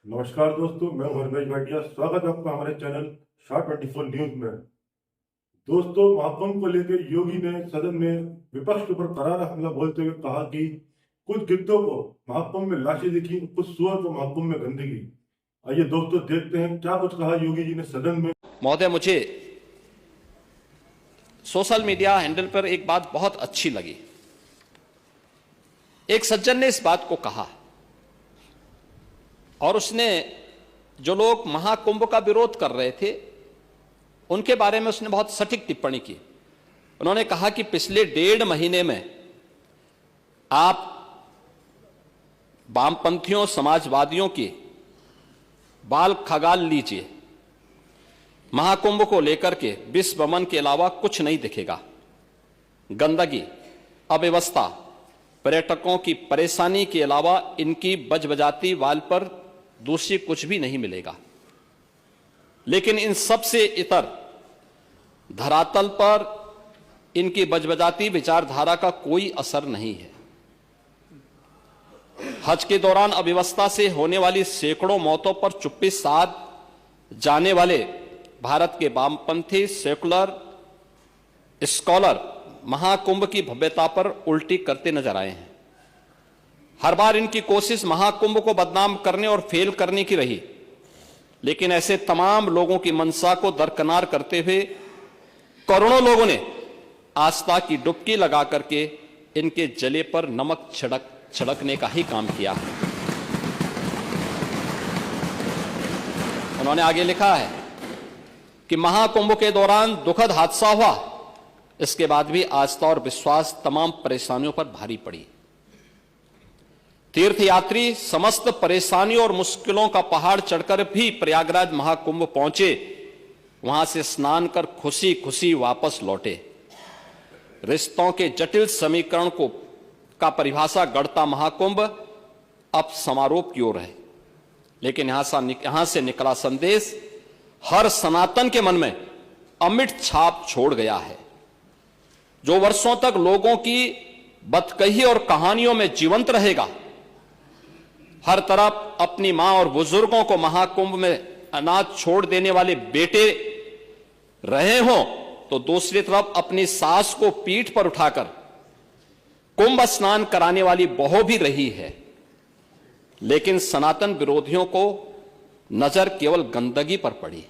नमस्कार दोस्तों, मैं हूं हरमेश भाटिया। स्वागत है आपका हमारे चैनल शाह 24 न्यूज में। दोस्तों, महाकुंभ को लेकर योगी ने सदन में विपक्ष के ऊपर करारा हमला बोलते हुए कहा कि कुछ गिद्धों को महाकुंभ में लाशें दिखी, कुछ सुअर को महाकुंभ में गंदगी। आइए दोस्तों देखते हैं क्या कुछ कहा योगी जी ने सदन में। महोदय, मुझे सोशल मीडिया हैंडल पर एक बात बहुत अच्छी लगी। एक सज्जन ने इस बात को कहा और उसने जो लोग महाकुंभ का विरोध कर रहे थे उनके बारे में उसने बहुत सटीक टिप्पणी की। उन्होंने कहा कि पिछले 1.5 महीने में आप वामपंथियों, समाजवादियों की बाल खगाल लीजिए, महाकुंभ को लेकर के विश्व वमन के अलावा कुछ नहीं दिखेगा। गंदगी, अव्यवस्था, पर्यटकों की परेशानी के अलावा इनकी बजबजाती वाल पर दूसरी कुछ भी नहीं मिलेगा। लेकिन इन सब से इतर धरातल पर इनकी बजबजाती विचारधारा का कोई असर नहीं है। हज के दौरान अव्यवस्था से होने वाली सैकड़ों मौतों पर चुप्पी साध जाने वाले भारत के वामपंथी सेकुलर स्कॉलर महाकुंभ की भव्यता पर उल्टी करते नजर आए हैं। हर बार इनकी कोशिश महाकुंभ को बदनाम करने और फेल करने की रही, लेकिन ऐसे तमाम लोगों की मंशा को दरकिनार करते हुए करोड़ों लोगों ने आस्था की डुबकी लगा करके इनके जले पर नमक छिड़कने का ही काम किया। उन्होंने आगे लिखा है कि महाकुंभ के दौरान दुखद हादसा हुआ, इसके बाद भी आस्था और विश्वास तमाम परेशानियों पर भारी पड़ी। तीर्थयात्री समस्त परेशानियों और मुश्किलों का पहाड़ चढ़कर भी प्रयागराज महाकुंभ पहुंचे, वहां से स्नान कर खुशी खुशी वापस लौटे। रिश्तों के जटिल समीकरण का परिभाषा गढ़ता महाकुंभ अब समारोह की ओर है, लेकिन यहां से निकला संदेश हर सनातन के मन में अमिट छाप छोड़ गया है, जो वर्षों तक लोगों की बतकही और कहानियों में जीवंत रहेगा। हर तरफ अपनी मां और बुजुर्गों को महाकुंभ में अनाथ छोड़ देने वाले बेटे रहे हों, तो दूसरी तरफ अपनी सास को पीठ पर उठाकर कुंभ स्नान कराने वाली बहू भी रही है। लेकिन सनातन विरोधियों को नजर केवल गंदगी पर पड़ी।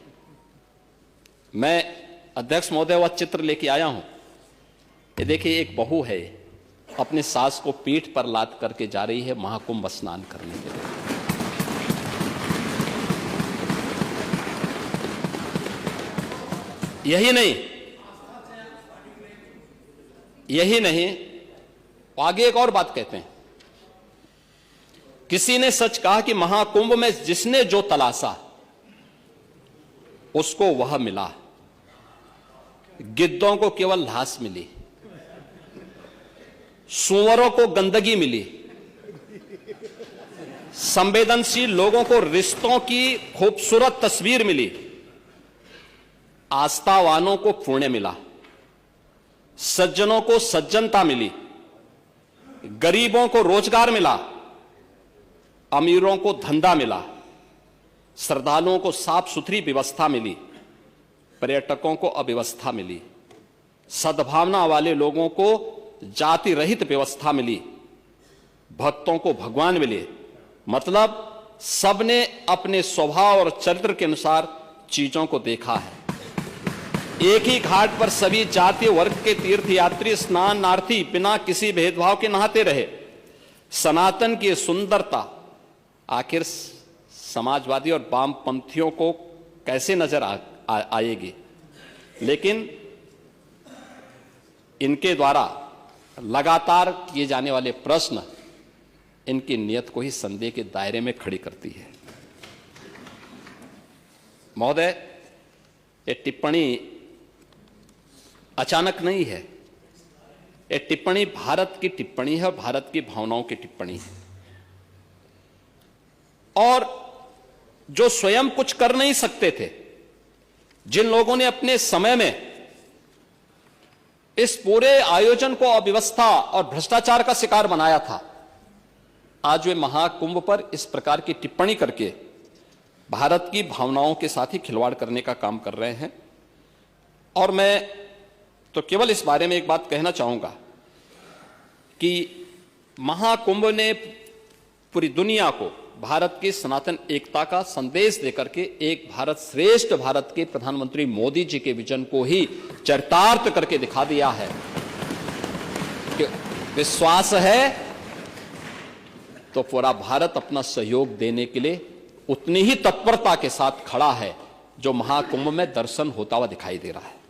मैं अध्यक्ष महोदय वह चित्र लेके आया हूं। ये देखिए, एक बहू है, अपने सास को पीठ पर लाद करके जा रही है महाकुंभ स्नान करने के लिए। यही नहीं, आगे एक और बात कहते हैं। किसी ने सच कहा कि महाकुंभ में जिसने जो तलाशा उसको वह मिला। गिद्धों को केवल लाश मिली, सुअरों को गंदगी मिली, संवेदनशील लोगों को रिश्तों की खूबसूरत तस्वीर मिली, आस्थावानों को पुण्य मिला, सज्जनों को सज्जनता मिली, गरीबों को रोजगार मिला, अमीरों को धंधा मिला, श्रद्धालुओं को साफ सुथरी व्यवस्था मिली, पर्यटकों को अव्यवस्था मिली, सद्भावना वाले लोगों को जाति रहित व्यवस्था मिली, भक्तों को भगवान मिले। मतलब सबने अपने स्वभाव और चरित्र के अनुसार चीजों को देखा है। एक ही घाट पर सभी जाति वर्ग के तीर्थयात्री स्नानार्थी बिना किसी भेदभाव के नहाते रहे। सनातन की सुंदरता आखिर समाजवादी और वामपंथियों को कैसे नजर आएगी? लेकिन इनके द्वारा लगातार किए जाने वाले प्रश्न इनकी नियत को ही संदेह के दायरे में खड़ी करती है। महोदय, ये टिप्पणी अचानक नहीं है। ये टिप्पणी भारत की टिप्पणी है, भारत की भावनाओं की टिप्पणी है। और जो स्वयं कुछ कर नहीं सकते थे, जिन लोगों ने अपने समय में इस पूरे आयोजन को अव्यवस्था और भ्रष्टाचार का शिकार बनाया था, आज वे महाकुंभ पर इस प्रकार की टिप्पणी करके भारत की भावनाओं के साथ ही खिलवाड़ करने का काम कर रहे हैं। और मैं तो केवल इस बारे में एक बात कहना चाहूंगा कि महाकुंभ ने पूरी दुनिया को भारत की सनातन एकता का संदेश देकर के एक भारत श्रेष्ठ भारत के प्रधानमंत्री मोदी जी के विजन को ही चरितार्थ करके दिखा दिया है कि विश्वास है तो पूरा भारत अपना सहयोग देने के लिए उतनी ही तत्परता के साथ खड़ा है जो महाकुंभ में दर्शन होता हुआ दिखाई दे रहा है।